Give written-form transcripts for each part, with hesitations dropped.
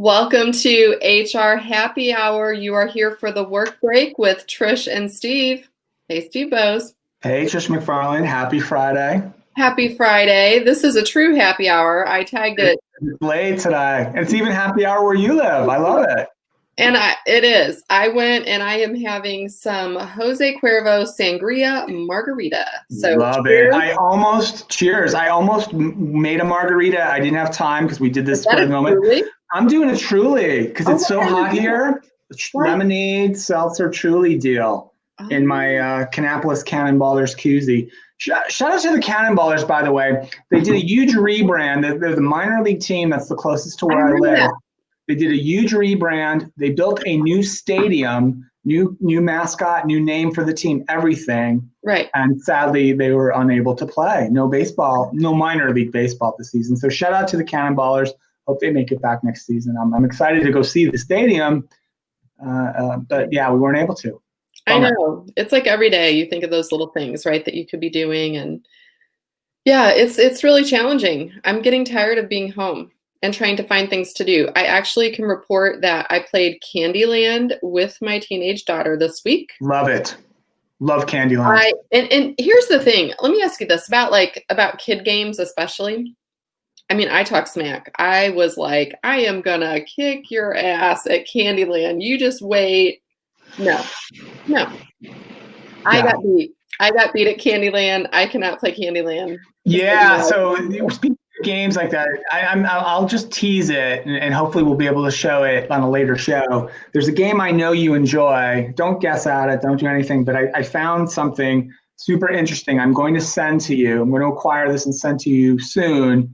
Welcome to HR Happy Hour. You are here for the work break with Trish and Steve. Hey, Steve Bose. Hey, Trish McFarlane. Happy Friday. Happy Friday. This is a true happy hour. I tagged it. It's late today. It's even happy hour where you live. I love it. And it is. I went and I am having some Jose Cuervo Sangria Margarita. So love cheers. it. Cheers. I almost made a margarita. I didn't have time because we did this for a moment. Truly? I'm doing a Truly because it's so hot here. Lemonade, seltzer, Truly deal in my Kannapolis Cannonballers koozie. Shout out to the Cannonballers, by the way. They did a huge rebrand. They're the minor league team that's the closest to where I live. That. They did a huge rebrand. They built a new stadium, new mascot, new name for the team, everything. Right. And sadly, they were unable to play. No baseball, no minor league baseball this season. So shout out to the Cannonballers. Hope they make it back next season. I'm excited to go see the stadium. But yeah, we weren't able to. Bummer. I know. It's like every day you think of those little things, right, that you could be doing. And yeah, it's really challenging. I'm getting tired of being home and trying to find things to do. I actually can report that I played Candyland with my teenage daughter this week. Love it. Love Candyland. And here's the thing. Let me ask you this about kid games especially. I mean, I talk smack. I was like, I am going to kick your ass at Candyland. You just wait. No. Yeah. I got beat. I got beat at Candyland. I cannot play Candyland. Yeah. So speaking of games like that, I'll just tease it and hopefully we'll be able to show it on a later show. There's a game I know you enjoy. Don't guess at it. Don't do anything. But I found something super interesting. I'm going to send to you. I'm going to acquire this and send to you soon.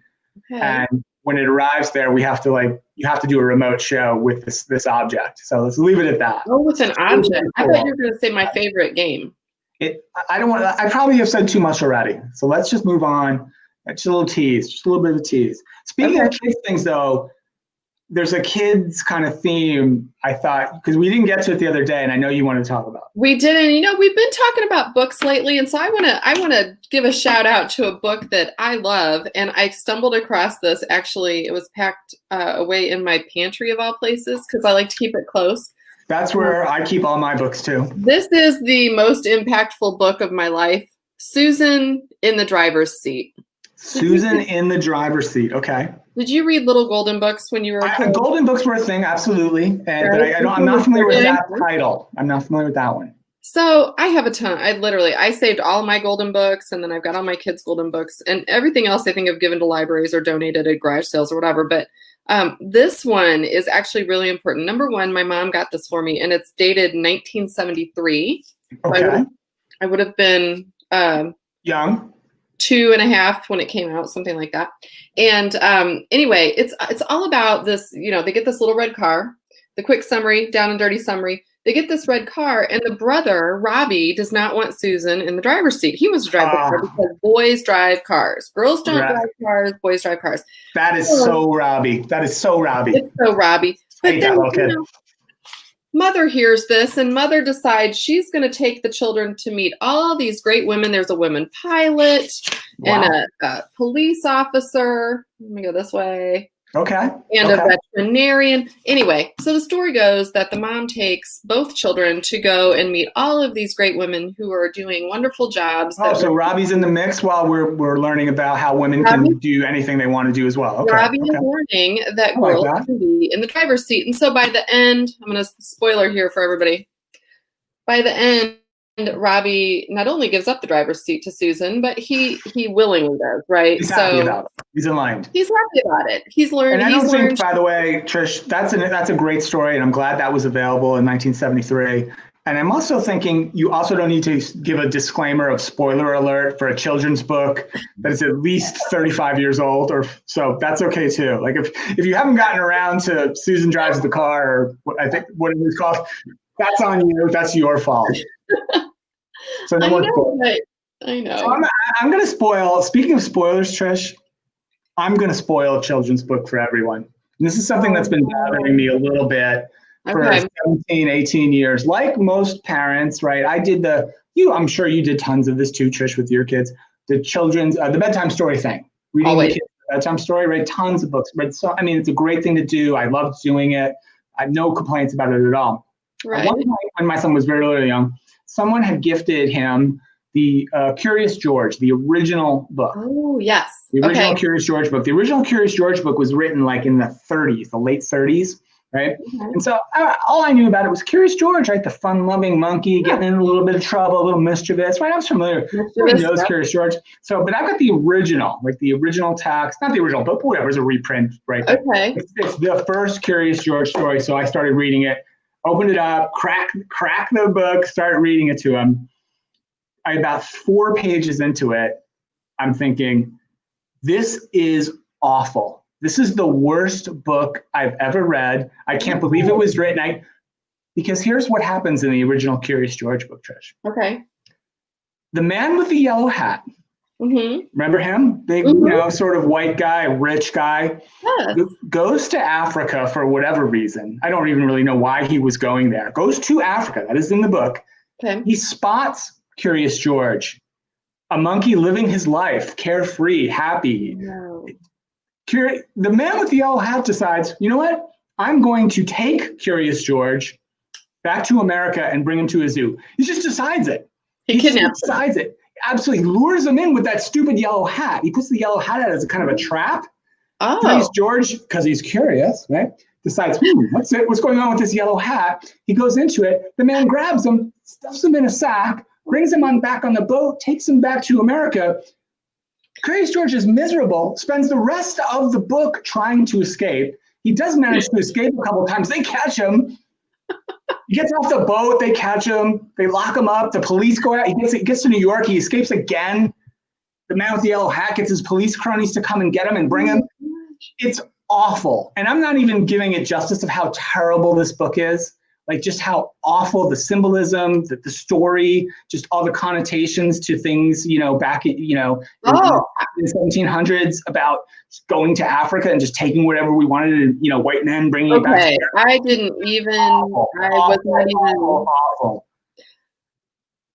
Okay. And when it arrives there, you have to do a remote show with this object. So let's leave it at that. Oh, it's an object. I thought you were going to say my favorite game. I probably have said too much already. So let's just move on. Just a little tease, just a little bit of a tease. Speaking of kids things though, there's a kids kind of theme, I thought, because we didn't get to it the other day, and I know you want to talk about. We didn't. We've been talking about books lately, and so I want to give a shout out to a book that I love, and I stumbled across this. Actually, it was packed away in my pantry of all places because I like to keep it close. That's where I keep all my books too. This is the most impactful book of my life. Susan in the Driver's Seat. Susan in the Driver's Seat. Okay. Did you read Little Golden Books when you were a kid? Golden Books were a thing, absolutely. But I'm not familiar with that title. I'm not familiar with that one. So I have a ton. I saved all of my Golden Books, and then I've got all my kids' Golden Books, and everything else I think I've given to libraries or donated at garage sales or whatever. But this one is actually really important. Number one, my mom got this for me, and it's dated 1973. Okay. I would have been young. 2.5 when it came out, something like that. And anyway, it's all about this. They get this little red car. The quick summary, down and dirty summary. They get this red car, and the brother Robbie does not want Susan in the driver's seat. He wants to drive the car because boys drive cars. Girls don't drive cars. Boys drive cars. That is so Robbie. That is so Robbie. It's so Robbie. But then, Mother hears this, and Mother decides she's going to take the children to meet all these great women. There's a woman pilot and a police officer. Let me go this way. Okay. And a veterinarian. Anyway, so the story goes that the mom takes both children to go and meet all of these great women who are doing wonderful jobs. So Robbie's in the mix while we're learning about how women can do anything they want to do as well. Okay. Robbie is learning that girls can be in the driver's seat. And so by the end, I'm going to spoiler here for everybody. By the end, Robbie not only gives up the driver's seat to Susan, but he willingly does, right? He's happy about it. He's aligned. He's happy about it. He's learned. And I don't think, by the way, Trish, that's a great story, and I'm glad that was available in 1973. And I'm also thinking you also don't need to give a disclaimer of spoiler alert for a children's book that is at least 35 years old, or so. That's okay too. Like if you haven't gotten around to Susan Drives the Car, or what it was called, that's on you. That's your fault. So I know. So I'm going to spoil. Speaking of spoilers, Trish, I'm going to spoil a children's book for everyone. And this is something that's been bothering me a little bit for 17, 18 years. Like most parents, right? I'm sure you did tons of this too, Trish, with your kids. The children's, the bedtime story thing. Reading the kids bedtime story. Read tons of books. Read so. I mean, it's a great thing to do. I loved doing it. I have no complaints about it at all. Right. At one point, when my son was very, very young, someone had gifted him the Curious George, the original book. Oh, yes. The original Okay. Curious George book. The original Curious George book was written like in the 30s, the late 30s, right? Okay. And so all I knew about it was Curious George, right? The fun-loving monkey getting in a little bit of trouble, a little mischievous, right? I was familiar. Everybody knows Curious George. So, but I've got the original, like the original text, not the original book, but whatever, it's a reprint, right? Okay. It's the first Curious George story. So I started reading it, opened it up, crack the book, started reading it to him. About 4 pages into it, I'm thinking, this is awful. This is the worst book I've ever read. I can't believe it was written. Because here's what happens in the original Curious George book, Trish. Okay. The man with the yellow hat, Mm-hmm. remember him? Big, sort of white guy, rich guy, Yes. goes to Africa for whatever reason. I don't even really know why he was going there. Goes to Africa, that is in the book. Okay. He spots Curious George, a monkey living his life, carefree, happy. No. The man with the yellow hat decides, you know what? I'm going to take Curious George back to America and bring him to a zoo. He just decides it. He kidnaps him. Decides it. Absolutely lures him in with that stupid yellow hat. He puts the yellow hat out as a kind of a trap. Curious Oh. George, because he's curious, right? Decides, what's going on with this yellow hat? He goes into it. The man grabs him, stuffs him in a sack, brings him back on the boat, takes him back to America. Curious George is miserable, spends the rest of the book trying to escape. He does manage to escape a couple of times. They catch him. He gets off the boat. They catch him. They lock him up. The police go out. He gets to New York. He escapes again. The man with the yellow hat gets his police cronies to come and get him and bring him. It's awful. And I'm not even giving it justice of how terrible this book is. Like just how awful the symbolism, the story, just all the connotations to things, back in, in the 1700s about going to Africa and just taking whatever we wanted and, white men bringing it back. Okay. I didn't even, I was not even. Awful.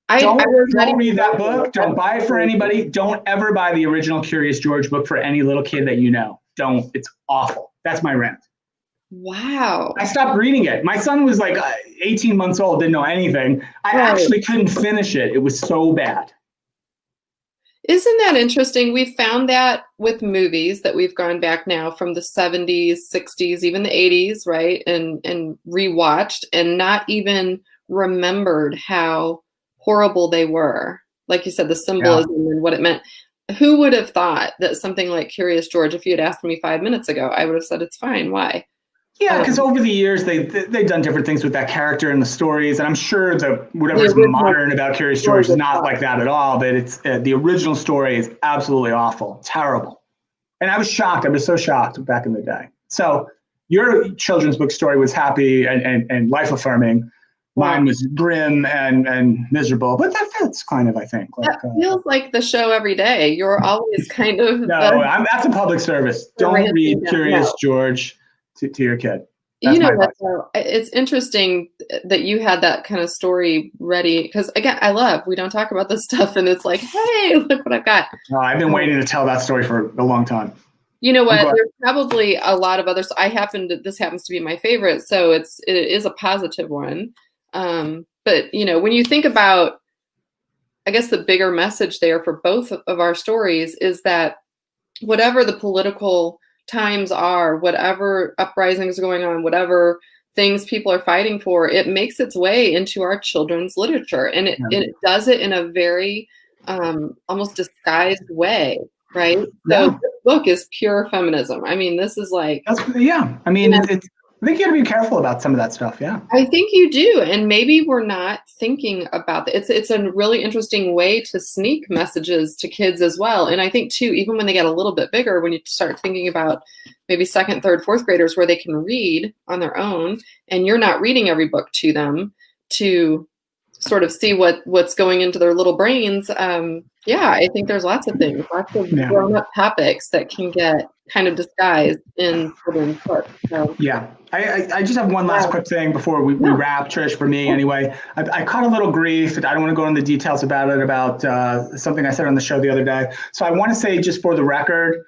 Don't read that book. Don't buy it for anybody. Don't ever buy the original Curious George book for any little kid that you know. Don't. It's awful. That's my rant. Wow. I stopped reading it. My son was like 18 months old, didn't know anything. I actually couldn't finish it. It was so bad. Isn't that interesting? We found that with movies that we've gone back now from the 70s, 60s, even the 80s, right? And rewatched and not even remembered how horrible they were. Like you said, the symbolism and what it meant. Who would have thought that something like Curious George, if you had asked me 5 minutes ago, I would have said it's fine. Why? Yeah, because over the years they've done different things with that character and the stories, and I'm sure whatever's modern about Curious George is not like that at all. But it's the original story is absolutely awful, terrible, and I was shocked. I was so shocked back in the day. So your children's book story was happy and life affirming. Mine was grim and miserable, but that fits kind of, I think. That feels like the show every day. You're always kind of. That's a public service. Don't read Curious George to your kid. That's what, though? It's interesting that you had that kind of story ready because, again, we don't talk about this stuff, and it's like, hey, look what I've got. I've been waiting to tell that story for a long time. You know what? There's probably a lot of others. This happens to be my favorite, so it is a positive one. But when you think about, I guess the bigger message there for both of our stories is that whatever the political times are, whatever uprisings are going on, whatever things people are fighting for, it makes its way into our children's literature, and it does it in a very almost disguised way, right? So this book is pure feminism. I mean, this is like I mean, I think you got to be careful about some of that stuff. Yeah, I think you do, and maybe we're not thinking about that. It's a really interesting way to sneak messages to kids as well. And I think too, even when they get a little bit bigger, when you start thinking about maybe 2nd, 3rd, 4th graders where they can read on their own, and you're not reading every book to them to sort of see what's going into their little brains. I think there's lots of things, lots of grown-up topics that can get kind of disguised in children's books. So. Yeah. I just have one last quick thing before we wrap, Trish, for me anyway. I caught a little grief. I don't want to go into the details about it, about something I said on the show the other day. So I want to say, just for the record,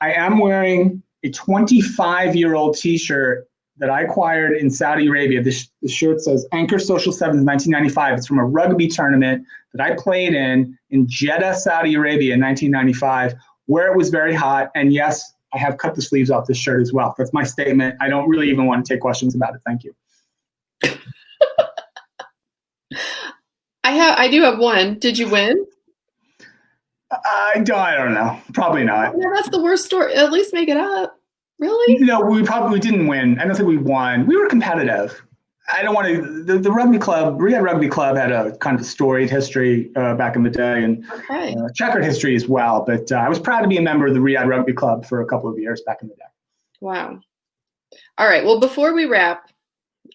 I am wearing a 25-year-old T-shirt that I acquired in Saudi Arabia. The shirt says Anchor Social Sevens 1995. It's from a rugby tournament that I played in Jeddah, Saudi Arabia in 1995, where it was very hot. And yes, I have cut the sleeves off this shirt as well. That's my statement. I don't really even want to take questions about it. Thank you. I do have one. Did you win? I don't know. Probably not. Yeah, that's the worst story. At least make it up. Really? No, we didn't win. I don't think we won. We were competitive. I don't want to. The rugby club, Riyadh Rugby Club, had a kind of storied history back in the day, and checkered history as well. But I was proud to be a member of the Riyadh Rugby Club for a couple of years back in the day. Wow. All right. Well, before we wrap,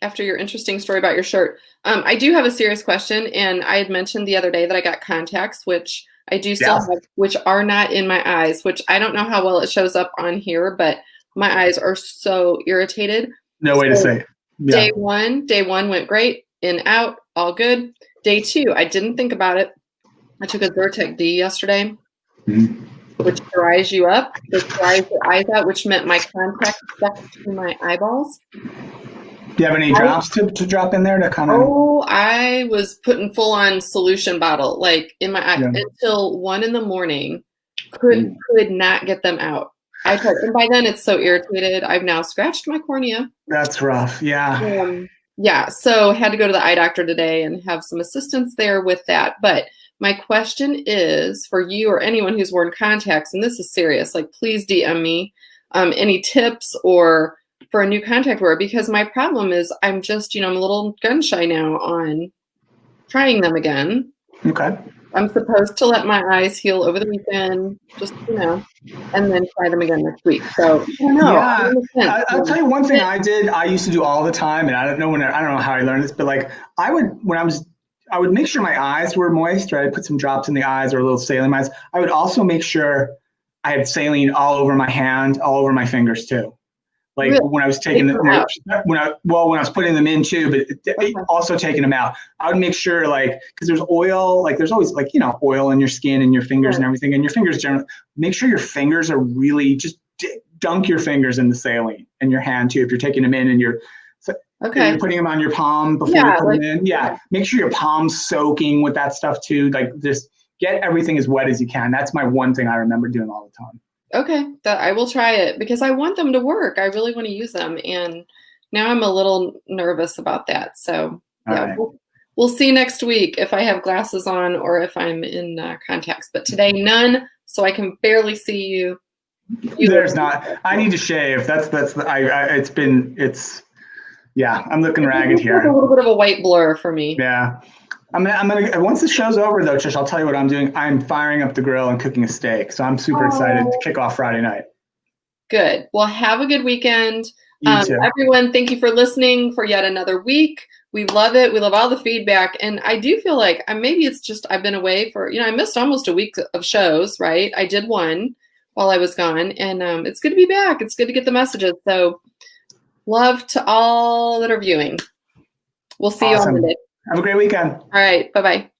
after your interesting story about your shirt, I do have a serious question. And I had mentioned the other day that I got contacts, which I do still have, which are not in my eyes, which I don't know how well it shows up on here, but my eyes are so irritated. No way to say it. Yeah. Day one went great, in, out, all good. Day 2, I didn't think about it. I took a Zyrtec D yesterday, which dries you up. It dries your eyes out, which meant my contact stuck to my eyeballs. Do you have any drops to drop in there to kind of? Oh, I was putting full on solution bottle like in my eye until 1 a.m. Could not get them out. And by then it's so irritated. I've now scratched my cornea. That's rough. Yeah. Yeah. So had to go to the eye doctor today and have some assistance there with that. But my question is for you or anyone who's worn contacts, and this is serious, like please DM me any tips or for a new contact wearer, because my problem is I'm just, I'm a little gun shy now on trying them again. Okay. I'm supposed to let my eyes heal over the weekend, just, and then try them again next week. So, I don't know. Yeah, I'll tell you one thing I did. I used to do all the time, and I don't know how I learned this, but like I would make sure my eyes were moist, right? I'd put some drops in the eyes or a little saline eyes. I would also make sure I had saline all over my hand, all over my fingers too. Like really? When I was taking them, when I was putting them in too, but also taking them out, I would make sure because there's oil, there's always oil in your skin and your fingers and everything, and your fingers generally, make sure your fingers are really just dunk your fingers in the saline and your hand too. If you're taking them in and you're putting them on your palm before you put them in. Yeah. Make sure your palm's soaking with that stuff too. Just get everything as wet as you can. That's my one thing I remember doing all the time. Okay, I will try it because I want them to work. I really want to use them, and now I'm a little nervous about that. So yeah, we'll see next week if I have glasses on or if I'm in contacts. But today, none, so I can barely see you. There's not. I need to shave. I'm looking ragged here. It's a little bit of a white blur for me. Yeah. I'm gonna once the show's over though, Trish, I'll tell you what I'm doing. I'm firing up the grill and cooking a steak. So I'm super excited to kick off Friday night. Good. Well, have a good weekend. You too. Everyone, thank you for listening for yet another week. We love it. We love all the feedback. And I do feel like maybe it's just I've been away for, I missed almost a week of shows, right? I did one while I was gone, and it's good to be back. It's good to get the messages. So love to all that are viewing. We'll see you on Monday. Have a great weekend. All right. Bye-bye.